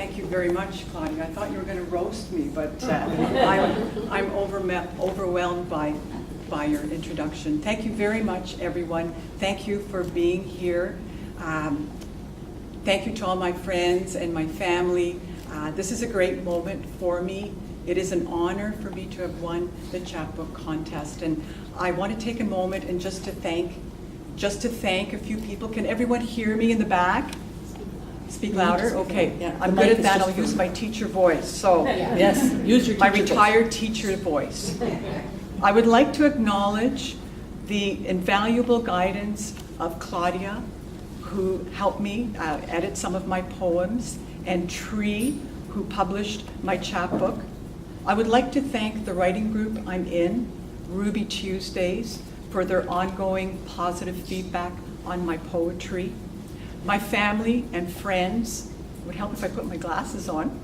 Thank you very much, Claudia. I thought you were going to roast me, but I'm overwhelmed by your introduction. Thank you very much, everyone. Thank you for being here. Thank you to all my friends and my family. This is a great moment for me. It is an honor for me to have won the chapbook contest, and I want to take a moment and just to thank a few people. Can everyone hear me in the back? Speak louder? Okay, Yeah, I'm good at that. I'll use my teacher voice. So, Yes, use your my teacher voice. retired teacher voice. I would like to acknowledge the invaluable guidance of Claudia, who helped me edit some of my poems, and Tree, who published my chapbook. I would like to thank the writing group I'm in, Ruby Tuesdays, for their ongoing positive feedback on my poetry. My family and friends, it would help if I put my glasses on.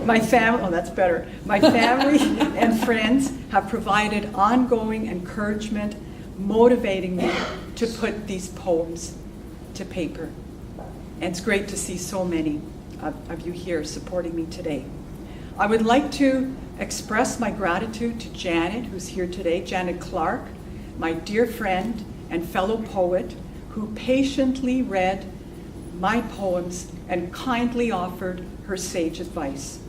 My family, oh, that's better. My family and friends have provided ongoing encouragement, motivating me to put these poems to paper. And it's great to see so many of you here supporting me today. I would like to express my gratitude to Janet, who's here today, Janet Clark, my dear friend and fellow poet, who patiently read my poems and kindly offered her sage advice.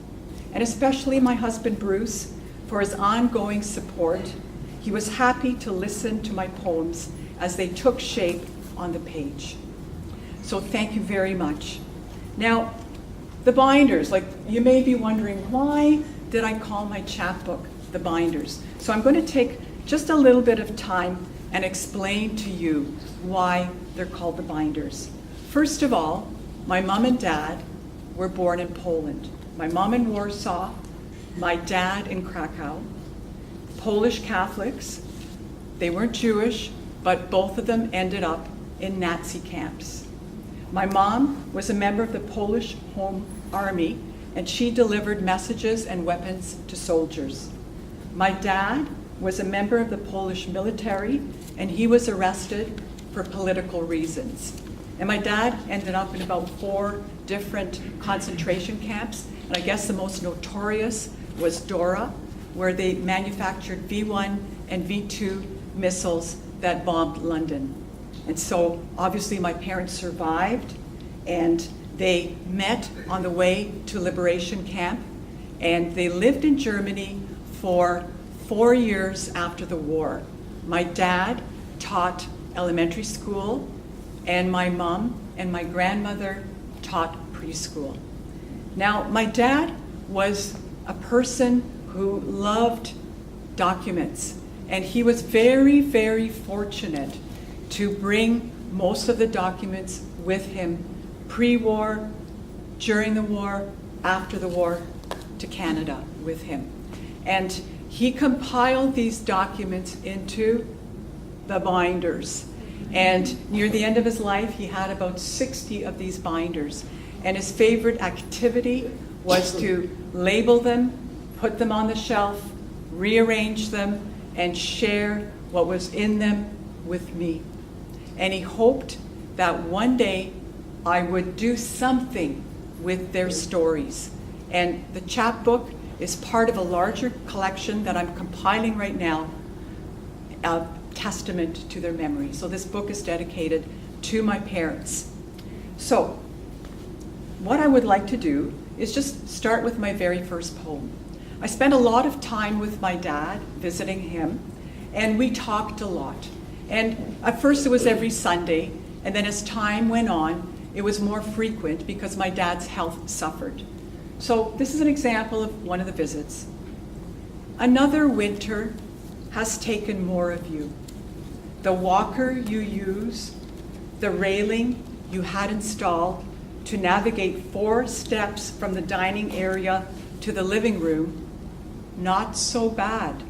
And especially my husband Bruce for his ongoing support. He was happy to listen to my poems as they took shape on the page. So thank you very much. Now, the binders, like you may be wondering, why did I call my chapbook The Binders? So I'm going to take just a little bit of time and explain to you why they're called The Binders. First of all, my mom and dad were born in Poland. My mom in Warsaw, my dad in Krakow. Polish Catholics. They weren't Jewish, but both of them ended up in Nazi camps. My mom was a member of the Polish Home Army, and she delivered messages and weapons to soldiers. My dad was a member of the Polish military, and he was arrested for political reasons. And my dad ended up in about 4 different concentration camps, and I guess the most notorious was Dora, where they manufactured V1 and V2 missiles that bombed London. And so obviously my parents survived, and they met on the way to Liberation Camp, and they lived in Germany for 4 years after the war. My dad taught elementary school, and my mom and my grandmother taught preschool. Now, my dad was a person who loved documents, and he was very, very fortunate to bring most of the documents with him pre-war, during the war, after the war, to Canada with him. And he compiled these documents into the binders. And near the end of his life, he had about 60 of these binders. And his favorite activity was to label them, put them on the shelf, rearrange them, and share what was in them with me. And he hoped that one day I would do something with their stories. And the chapbook is part of a larger collection that I'm compiling right now, a testament to their memory. So this book is dedicated to my parents. So what I would like to do is just start with my very first poem. I spent a lot of time with my dad, visiting him, and we talked a lot. And at first it was every Sunday, and then as time went on, it was more frequent because my dad's health suffered. So this is an example of one of the visits. Another winter has taken more of you. The walker you use, the railing you had installed to navigate 4 steps from the dining area to the living room, not so bad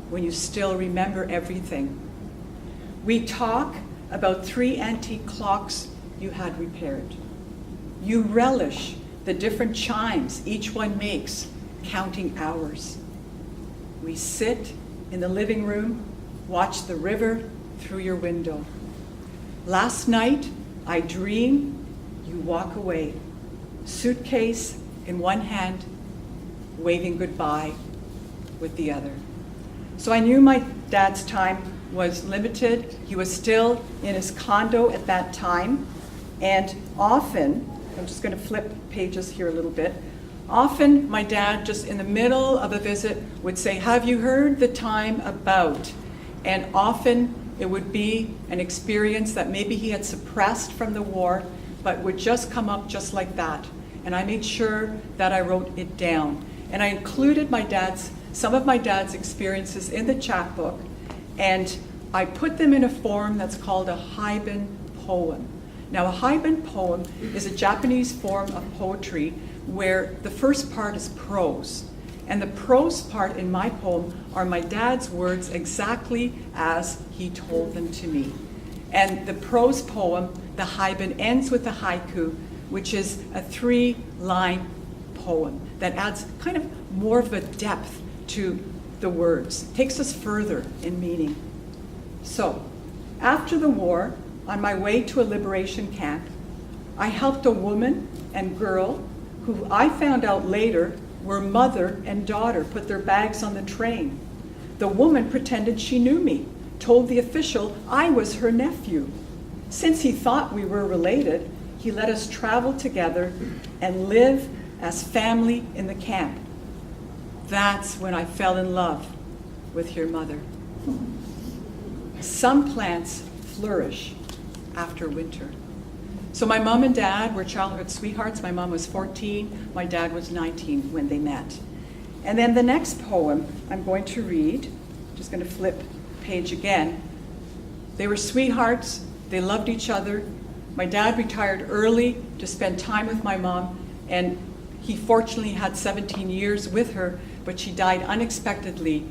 when you still remember everything. We talk about 3 antique clocks you had repaired. You relish the different chimes each one makes, counting hours. We sit in the living room, watch the river through your window. Last night, I dream you walk away, suitcase in one hand, waving goodbye with the other. So I knew my dad's time was limited. He was still in his condo at that time. And often, I'm just going to flip pages here a little bit. Often my dad, just in the middle of a visit, would say, "Have you heard the time about?" And often it would be an experience that maybe he had suppressed from the war, but would just come up just like that. And I made sure that I wrote it down. And I included some of my dad's experiences in the chapbook, and I put them in a form that's called a Haibun poem. Now, a Haibun poem is a Japanese form of poetry where the first part is prose. And the prose part in my poem are my dad's words exactly as he told them to me. And the prose poem, the Haibun, ends with a haiku, which is a 3-line poem that adds kind of more of a depth to the words, takes us further in meaning. So, after the war, on my way to a liberation camp, I helped a woman and girl who I found out later were mother and daughter put their bags on the train. The woman pretended she knew me, told the official I was her nephew. Since he thought we were related, he let us travel together and live as family in the camp. That's when I fell in love with your mother. Some plants flourish after winter. So my mom and dad were childhood sweethearts. My mom was 14, my dad was 19 when they met. And then the next poem I'm going to read, just going to flip page again. They were sweethearts, they loved each other. My dad retired early to spend time with my mom, and he fortunately had 17 years with her, but she died unexpectedly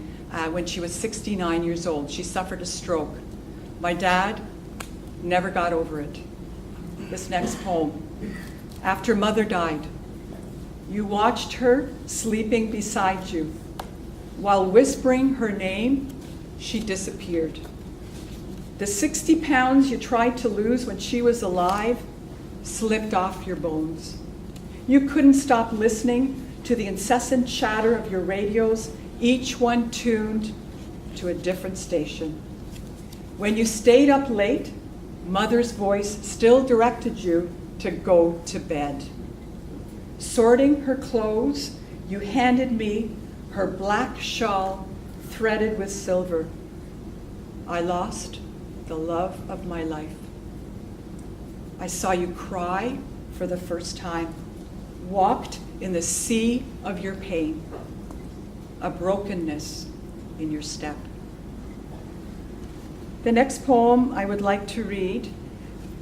when she was 69 years old. She suffered a stroke. My dad never got over it. This next poem. After mother died, you watched her sleeping beside you. While whispering her name, she disappeared. The 60 pounds you tried to lose when she was alive slipped off your bones. You couldn't stop listening to the incessant chatter of your radios, each one tuned to a different station. When you stayed up late, mother's voice still directed you to go to bed. Sorting her clothes, you handed me her black shawl threaded with silver. I lost the love of my life. I saw you cry for the first time, walked in the sea of your pain, a brokenness in your step. The next poem I would like to read,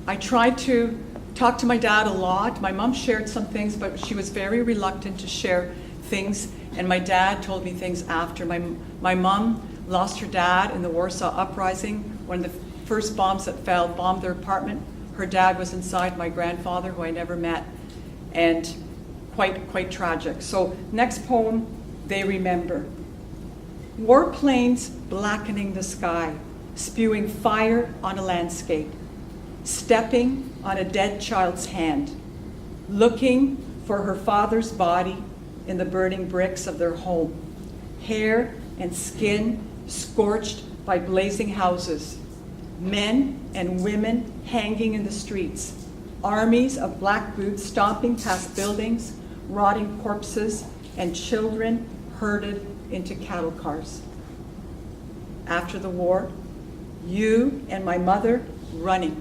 I tried to talk to my dad a lot. My mom shared some things, but she was very reluctant to share things, and my dad told me things after. My mom lost her dad in the Warsaw Uprising. One of the first bombs that fell bombed their apartment. Her dad was inside, my grandfather, who I never met, and quite tragic. So next poem, They Remember. Warplanes blackening the sky, spewing fire on a landscape, stepping on a dead child's hand, looking for her father's body in the burning bricks of their home, hair and skin scorched by blazing houses, men and women hanging in the streets, armies of black boots stomping past buildings, rotting corpses, and children herded into cattle cars. After the war, you and my mother running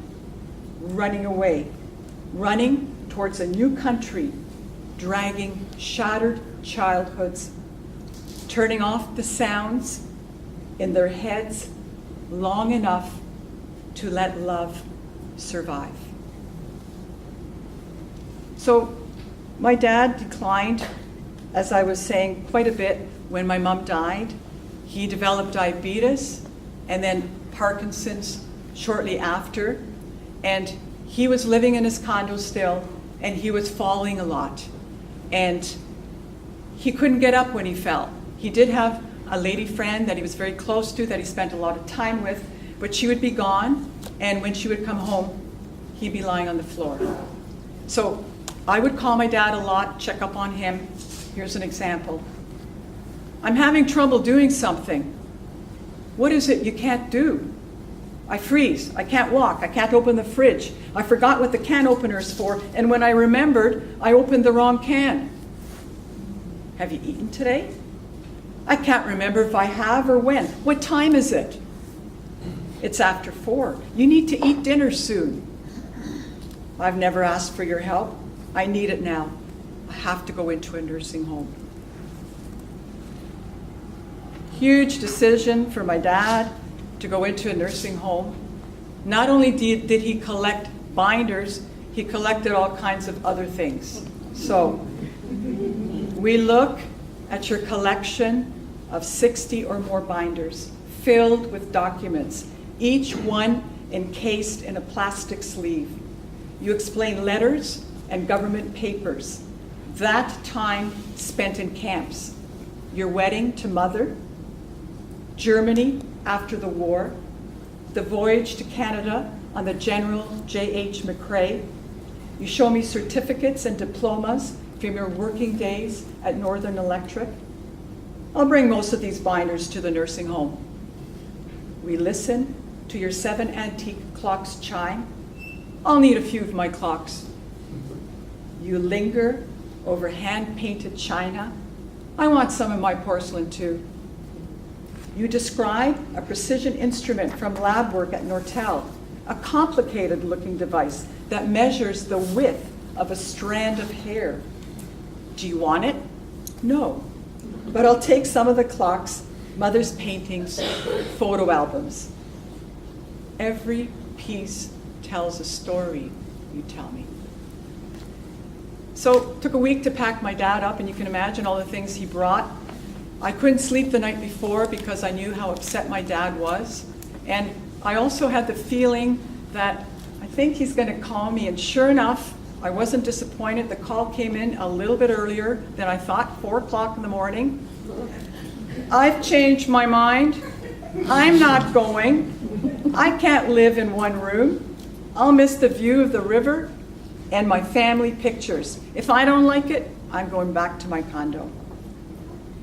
away, running towards a new country, dragging shattered childhoods, turning off the sounds in their heads long enough to let love survive. So my dad declined, as I was saying, quite a bit when my mom died. He developed diabetes and then Parkinson's shortly after, and he was living in his condo still, and he was falling a lot, and he couldn't get up when he fell. He did have a lady friend that he was very close to, that he spent a lot of time with, but she would be gone, and when she would come home, he'd be lying on the floor. So I would call my dad a lot, check up on him. Here's an example. I'm having trouble doing something. What is it you can't do? I freeze, I can't walk, I can't open the fridge. I forgot what the can opener is for, and when I remembered, I opened the wrong can. Have you eaten today? I can't remember if I have or when. What time is it? It's after 4. You need to eat dinner soon. I've never asked for your help. I need it now. I have to go into a nursing home. Huge decision for my dad to go into a nursing home. Not only did he collect binders, he collected all kinds of other things. So we look at your collection of 60 or more binders filled with documents, each one encased in a plastic sleeve. You explain letters and government papers, that time spent in camps, your wedding to mother, Germany after the war, the voyage to Canada on the General J.H. McCrae. You show me certificates and diplomas from your working days at Northern Electric. I'll bring most of these binders to the nursing home. We listen to your 7 antique clocks chime. I'll need a few of my clocks. You linger over hand-painted china. I want some of my porcelain too. You describe a precision instrument from lab work at Nortel, a complicated-looking device that measures the width of a strand of hair. Do you want it? No. But I'll take some of the clocks, mother's paintings, photo albums. Every piece tells a story, you tell me. So it took a week to pack my dad up, and you can imagine all the things he brought. I couldn't sleep the night before because I knew how upset my dad was. And I also had the feeling that I think he's going to call me. And sure enough, I wasn't disappointed. The call came in a little bit earlier than I thought, 4 o'clock in the morning. I've changed my mind. I'm not going. I can't live in one room. I'll miss the view of the river and my family pictures. If I don't like it, I'm going back to my condo.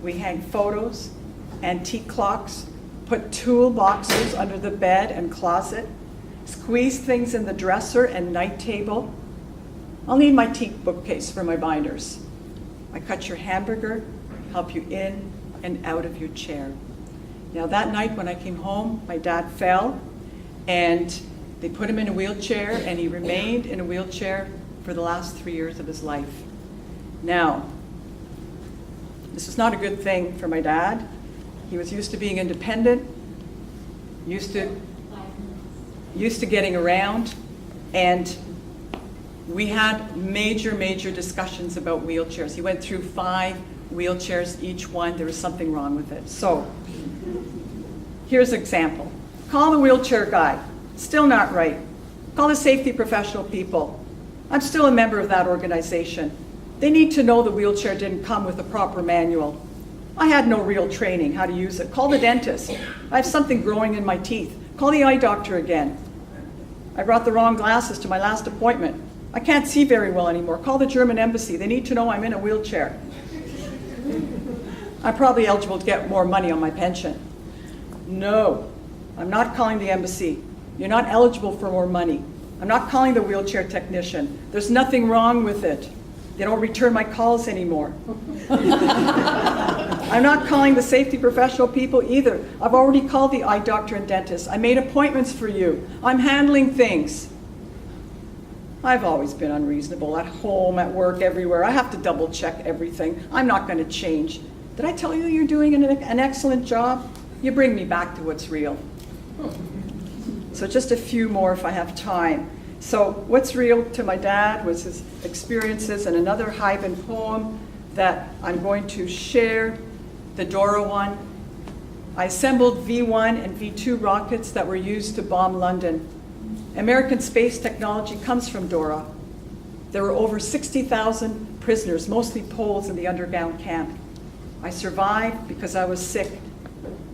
We hang photos, antique clocks, put toolboxes under the bed and closet, squeeze things in the dresser and night table. I'll need my teak bookcase for my binders. I cut your hamburger, help you in and out of your chair. Now that night when I came home, my dad fell and they put him in a wheelchair, and he remained in a wheelchair for the last 3 years of his life. Now, this is not a good thing for my dad. He was used to being independent, used to getting around, and we had major discussions about wheelchairs. He went through 5 wheelchairs, each one, there was something wrong with it. So, here's an example. Call the wheelchair guy, still not right. Call the safety professional people. I'm still a member of that organization. They need to know the wheelchair didn't come with a proper manual. I had no real training how to use it. Call the dentist. I have something growing in my teeth. Call the eye doctor again. I brought the wrong glasses to my last appointment. I can't see very well anymore. Call the German embassy. They need to know I'm in a wheelchair. I'm probably eligible to get more money on my pension. No, I'm not calling the embassy. You're not eligible for more money. I'm not calling the wheelchair technician. There's nothing wrong with it. They don't return my calls anymore. I'm not calling the safety professional people either. I've already called the eye doctor and dentist. I made appointments for you. I'm handling things. I've always been unreasonable at home, at work, everywhere. I have to double check everything. I'm not going to change. Did I tell you you're doing an excellent job? You bring me back to what's real. So just a few more if I have time. So what's real to my dad was his experiences, and another Haydn poem that I'm going to share, the Dora one. I assembled V1 and V2 rockets that were used to bomb London. American space technology comes from Dora. There were over 60,000 prisoners, mostly Poles, in the underground camp. I survived because I was sick.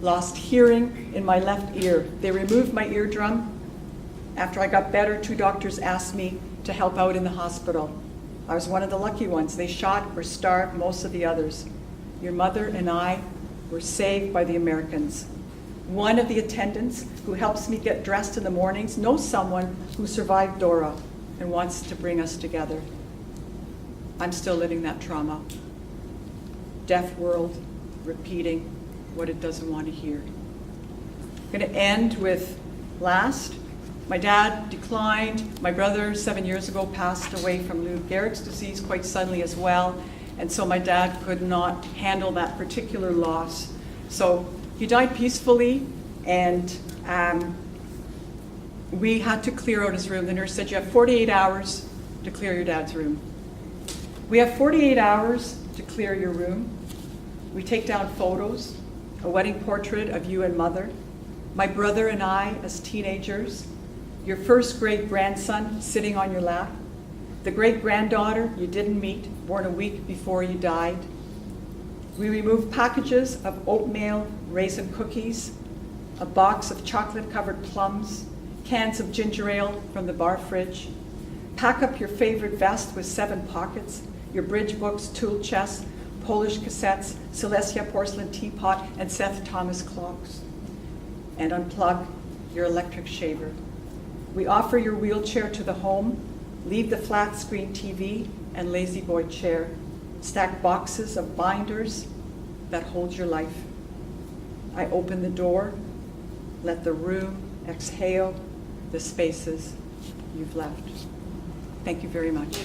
Lost hearing in my left ear. They removed my eardrum. After I got better, 2 doctors asked me to help out in the hospital. I was one of the lucky ones. They shot or starved most of the others. Your mother and I were saved by the Americans. One of the attendants who helps me get dressed in the mornings knows someone who survived Dora and wants to bring us together. I'm still living that trauma. Deaf world repeating what it doesn't want to hear. I'm going to end with last. My dad declined. My brother 7 years ago passed away from Lou Gehrig's disease quite suddenly as well. And so my dad could not handle that particular loss. So he died peacefully, and we had to clear out his room. The nurse said, you have 48 hours to clear your dad's room. We have 48 hours to clear your room. We take down photos, a wedding portrait of you and mother, my brother and I as teenagers, your first great grandson sitting on your lap, the great granddaughter you didn't meet, born a week before you died. We remove packages of oatmeal raisin cookies, a box of chocolate-covered plums, cans of ginger ale from the bar fridge. Pack up your favorite vest with 7 pockets, your bridge books, tool chest, Polish cassettes, Celestia porcelain teapot, and Seth Thomas clocks. And unplug your electric shaver. We offer your wheelchair to the home, leave the flat screen TV and lazy boy chair, stack boxes of binders that hold your life. I open the door, let the room exhale the spaces you've left. Thank you very much.